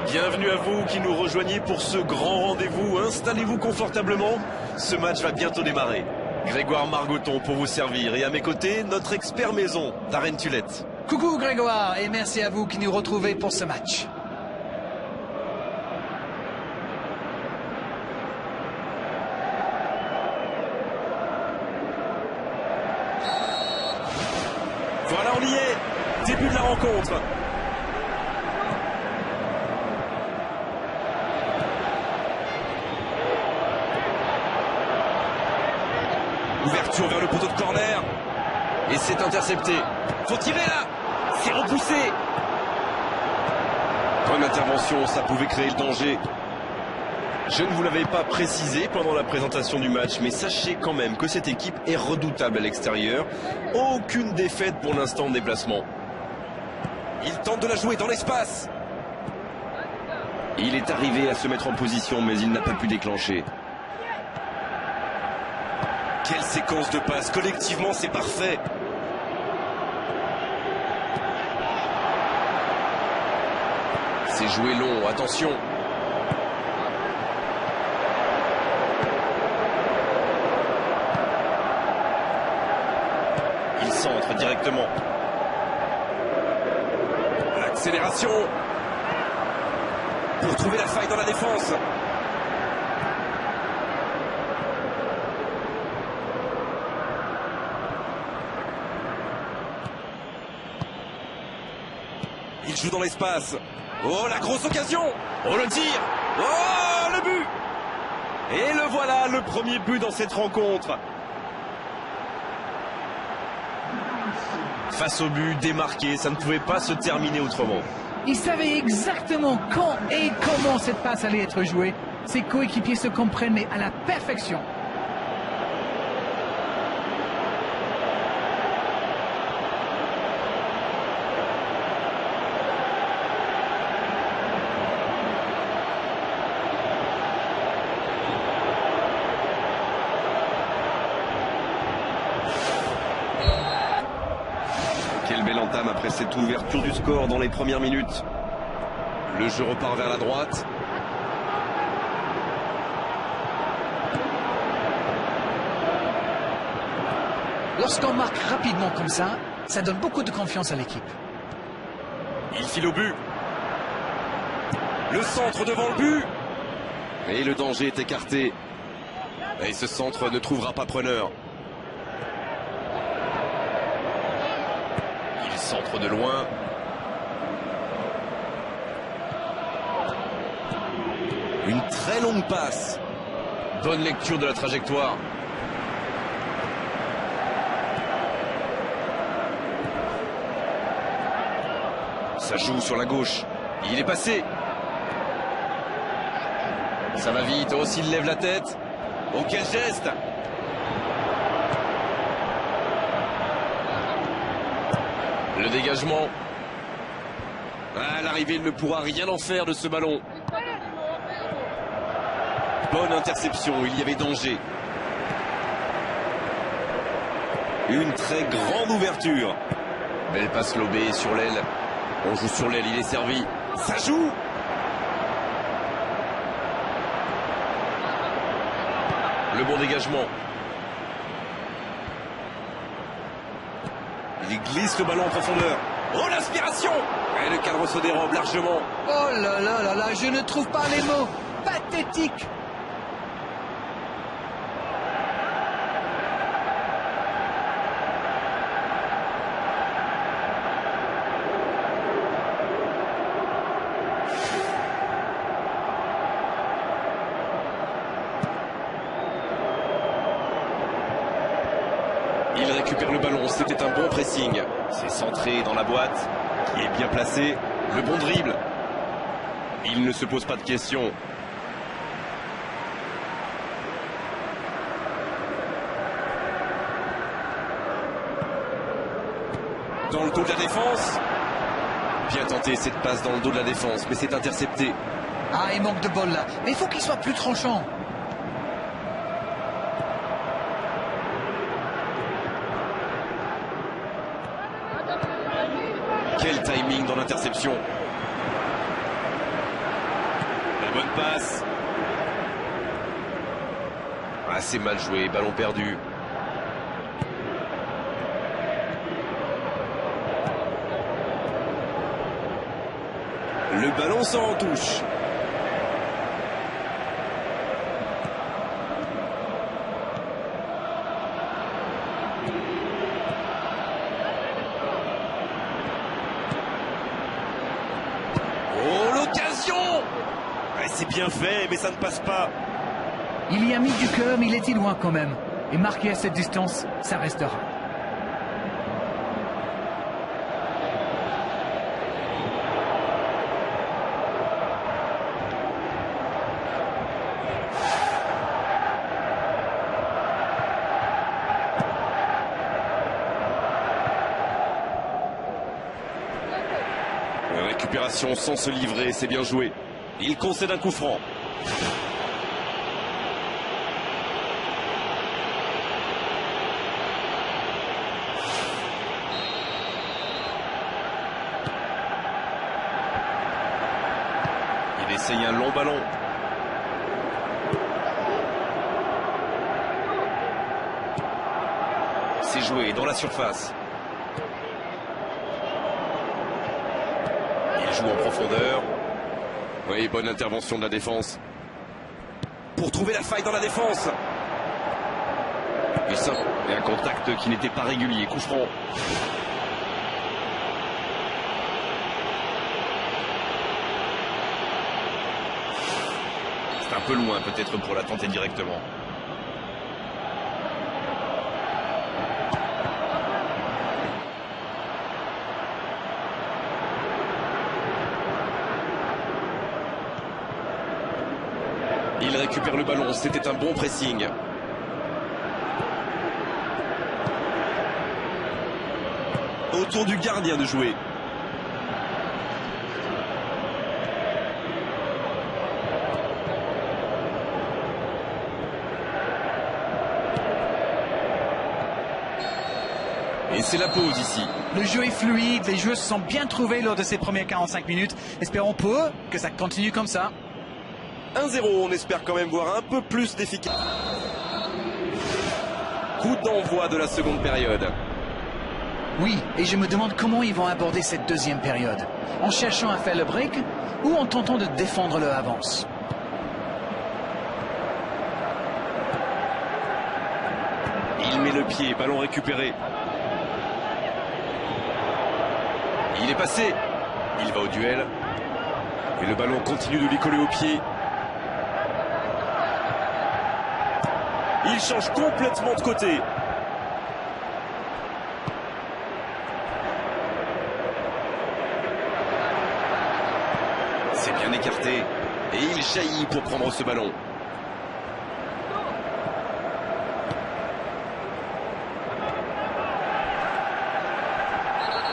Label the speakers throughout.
Speaker 1: Bienvenue à vous qui nous rejoignez pour ce grand rendez-vous. Installez-vous confortablement, ce match va bientôt démarrer. Grégoire Margoton pour vous servir et à mes côtés, notre expert maison, Darren Tulette.
Speaker 2: Coucou Grégoire et merci à vous qui nous retrouvez pour ce match.
Speaker 1: Voilà, on y est. Début de la rencontre. Ouverture vers le poteau de corner. Et c'est intercepté. Faut tirer là. C'est repoussé. Bonne intervention, ça pouvait créer le danger. Je ne vous l'avais pas précisé pendant la présentation du match, mais sachez quand même que cette équipe est redoutable à l'extérieur. Aucune défaite pour l'instant en déplacement. Il tente de la jouer dans l'espace. Il est arrivé à se mettre en position, mais il n'a pas pu déclencher. Quelle séquence de passes. Collectivement, c'est parfait. C'est joué long, attention. Il centre directement. L'accélération. Pour trouver la faille dans la défense. Il joue dans l'espace. Oh, la grosse occasion. Oh, le tir. Oh, le but. Et le voilà, le premier but dans cette rencontre. Face au but, démarqué, ça ne pouvait pas se terminer autrement.
Speaker 2: Il savait exactement quand et comment cette passe allait être jouée. Ses coéquipiers se comprennent mais à la perfection.
Speaker 1: Quelle belle entame après cette ouverture du score dans les premières minutes. Le jeu repart vers la droite.
Speaker 2: Lorsqu'on marque rapidement comme ça donne beaucoup de confiance à l'équipe.
Speaker 1: Il file au but. Le centre devant le but. Et le danger est écarté. Et ce centre ne trouvera pas preneur. Il centre de loin. Une très longue passe. Bonne lecture de la trajectoire. Ça joue sur la gauche. Il est passé. Ça va vite. Oh, s'il lève la tête. Oh, quel geste. Le dégagement. À l'arrivée, il ne pourra rien en faire de ce ballon. Bonne interception, il y avait danger. Une très grande ouverture. Belle passe lobée sur l'aile. On joue sur l'aile, il est servi. Ça joue. Le bon dégagement. Il glisse le ballon en profondeur. Oh, l'inspiration. Et le cadre se dérobe largement.
Speaker 2: Oh là là là là, je ne trouve pas les mots. Pathétique.
Speaker 1: Il récupère le ballon, c'était un bon pressing. C'est centré dans la boîte, qui est bien placé. Le bon dribble. Il ne se pose pas de questions. Dans le dos de la défense. Bien tenté cette passe dans le dos de la défense, mais c'est intercepté.
Speaker 2: Ah, il manque de bol là. Mais il faut qu'il soit plus tranchant.
Speaker 1: Quel timing dans l'interception. bonne passe. Assez mal joué, ballon perdu. Le ballon sort en touche. Oh, l'occasion! C'est bien fait, mais ça ne passe pas.
Speaker 2: Il y a mis du cœur, mais il était loin quand même. Et marqué à cette distance, ça restera.
Speaker 1: Récupération sans se livrer, c'est bien joué. Il concède un coup franc. Il essaye un long ballon. C'est joué dans la surface. Il joue en profondeur. Oui, bonne intervention de la défense. Pour trouver la faille dans la défense. Et ça, et un contact qui n'était pas régulier. Coup franc. C'est un peu loin peut-être pour la tenter directement. Il récupère le ballon, c'était un bon pressing. Autour du gardien de jouer. Et c'est la pause ici.
Speaker 2: Le jeu est fluide, les joueurs se sont bien trouvés lors de ces premières 45 minutes. Espérons peu que ça continue comme ça.
Speaker 1: 1-0, on espère quand même voir un peu plus d'efficacité. Coup d'envoi de la seconde période.
Speaker 2: Oui, et je me demande comment ils vont aborder cette deuxième période. En cherchant à faire le break ou en tentant de défendre leur avance.
Speaker 1: Il met le pied, ballon récupéré. Il est passé. Il va au duel. Et le ballon continue de lui coller au pied. Il change complètement de côté. C'est bien écarté. Et il jaillit pour prendre ce ballon.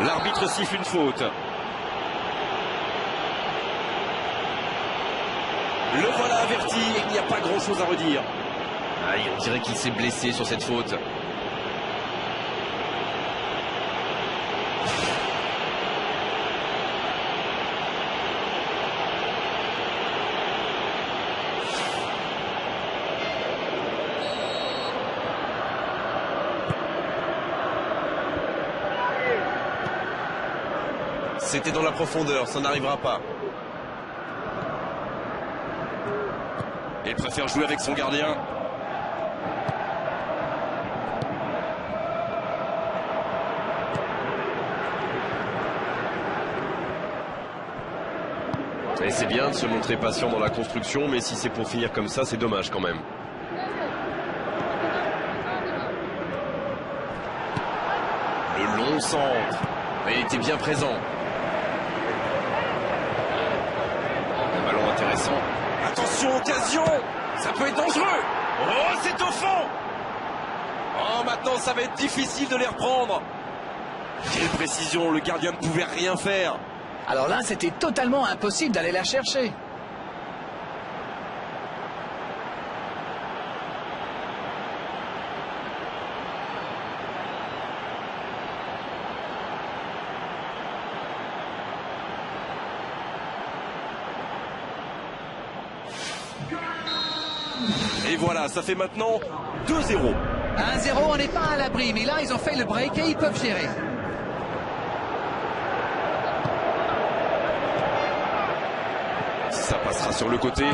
Speaker 1: L'arbitre siffle une faute. Le voilà averti et il n'y a pas grand chose à redire. Aïe, on dirait qu'il s'est blessé sur cette faute. C'était dans la profondeur, ça n'arrivera pas. Il préfère jouer avec son gardien. Et c'est bien de se montrer patient dans la construction, mais si c'est pour finir comme ça, c'est dommage quand même. Le long centre. Il était bien présent. Un ballon intéressant. Attention, occasion! Ça peut être dangereux! Oh, c'est au fond! Oh, maintenant, ça va être difficile de les reprendre. Quelle précision, le gardien ne pouvait rien faire.
Speaker 2: Alors là, c'était totalement impossible d'aller la chercher.
Speaker 1: Et voilà, ça fait maintenant 2-0.
Speaker 2: 1-0, on n'est pas à l'abri, mais là, ils ont fait le break et ils peuvent gérer.
Speaker 1: Ça passera sur le côté.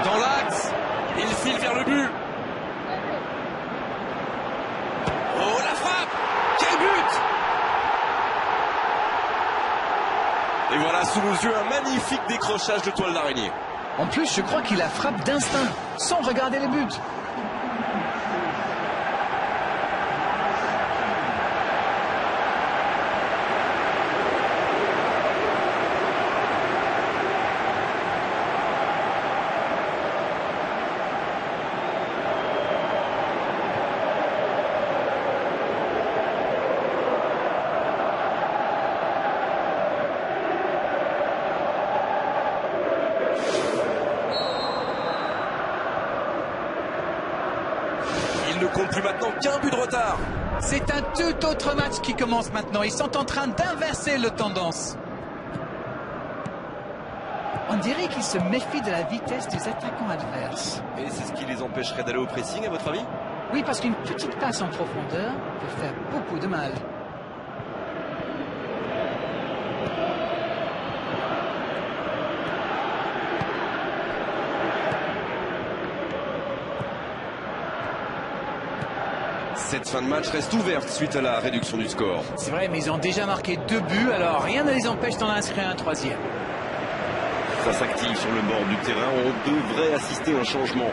Speaker 1: Dans l'axe, il file vers le but. Oh, la frappe! Quel but! Et voilà, sous nos yeux, un magnifique décrochage de toile d'araignée.
Speaker 2: En plus, je crois qu'il la frappe d'instinct, sans regarder les buts.
Speaker 1: Il ne compte plus maintenant qu'un but de retard.
Speaker 2: C'est un tout autre match qui commence maintenant. Ils sont en train d'inverser le tendance. On dirait qu'ils se méfient de la vitesse des attaquants adverses.
Speaker 1: Et c'est ce qui les empêcherait d'aller au pressing, à votre avis?
Speaker 2: Oui, parce qu'une petite passe en profondeur peut faire beaucoup de mal.
Speaker 1: Cette fin de match reste ouverte suite à la réduction du score.
Speaker 2: C'est vrai, mais ils ont déjà marqué 2 buts, alors rien ne les empêche d'en inscrire un troisième.
Speaker 1: Ça s'active sur le bord du terrain, on devrait assister à un changement.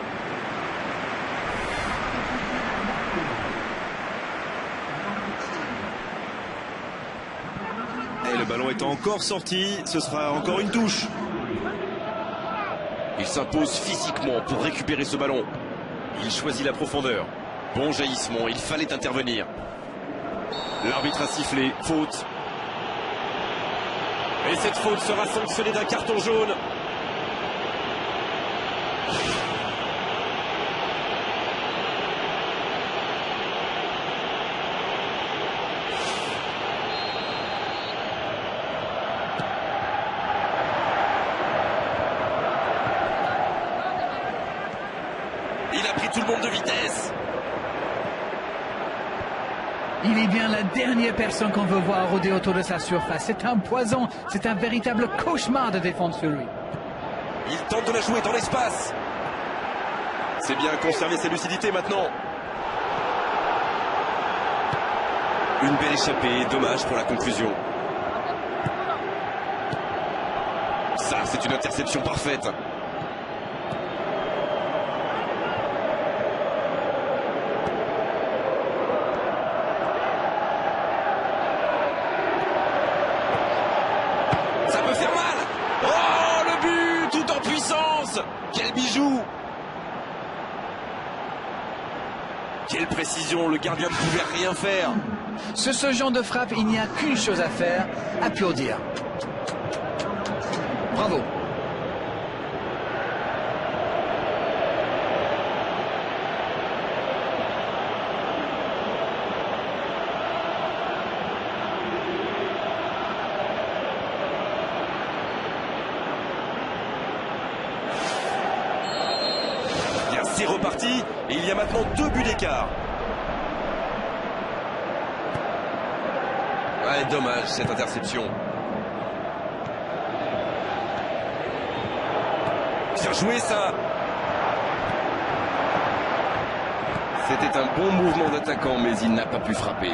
Speaker 1: Et le ballon est encore sorti, ce sera encore une touche. Il s'impose physiquement pour récupérer ce ballon. Il choisit la profondeur. Bon jaillissement, il fallait intervenir. L'arbitre a sifflé, faute. Et cette faute sera sanctionnée d'un carton jaune. Il a pris tout le monde de vitesse.
Speaker 2: Il est bien la dernière personne qu'on veut voir rôder autour de sa surface. C'est un poison, c'est un véritable cauchemar de défendre sur lui.
Speaker 1: Il tente de la jouer dans l'espace. C'est bien conserver sa lucidité maintenant. Une belle échappée, dommage pour la conclusion. Ça, c'est une interception parfaite. Ça peut faire mal. Oh, le but, tout en puissance. Quel bijou. Quelle précision, le gardien ne pouvait rien faire.
Speaker 2: Sur ce genre de frappe, il n'y a qu'une chose à faire, applaudir. Bravo.
Speaker 1: Bien, c'est reparti et il y a maintenant 2 buts d'écart. Ouais, dommage cette interception. Bien joué ça. C'était un bon mouvement d'attaquant, mais il n'a pas pu frapper.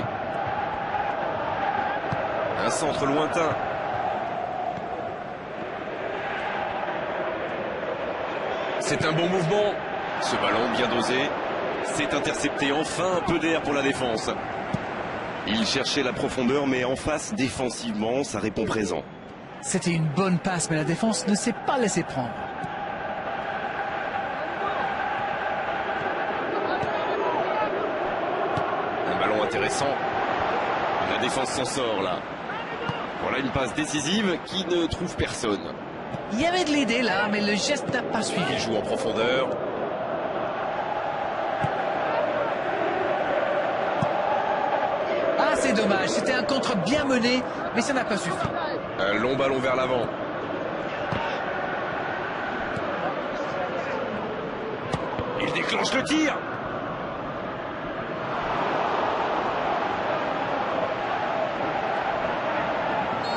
Speaker 1: Un centre lointain. C'est un bon mouvement. Ce ballon bien dosé. C'est intercepté. Enfin un peu d'air pour la défense. Il cherchait la profondeur, mais en face, défensivement, ça répond présent.
Speaker 2: C'était une bonne passe, mais la défense ne s'est pas laissée prendre.
Speaker 1: Un ballon intéressant. La défense s'en sort là. Voilà une passe décisive qui ne trouve personne.
Speaker 2: Il y avait de l'idée là, mais le geste n'a pas suivi.
Speaker 1: Il joue en profondeur.
Speaker 2: Ah, c'est dommage. C'était un contre bien mené, mais ça n'a pas suffi.
Speaker 1: Un long ballon vers l'avant. Il déclenche le tir.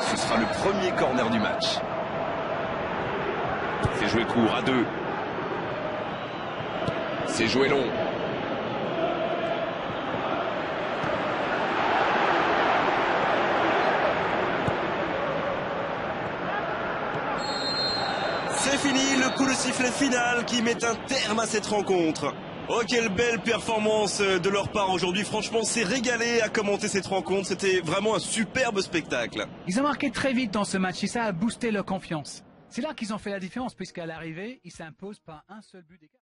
Speaker 1: Ce sera le premier corner du match. C'est joué court à 2. C'est joué long. C'est fini, le coup de sifflet final qui met un terme à cette rencontre. Oh, quelle belle performance de leur part aujourd'hui. Franchement, c'est régalé à commenter cette rencontre. C'était vraiment un superbe spectacle.
Speaker 2: Ils ont marqué très vite dans ce match et ça a boosté leur confiance. C'est là qu'ils ont fait la différence puisqu'à l'arrivée, ils s'imposent par un seul but d'écart.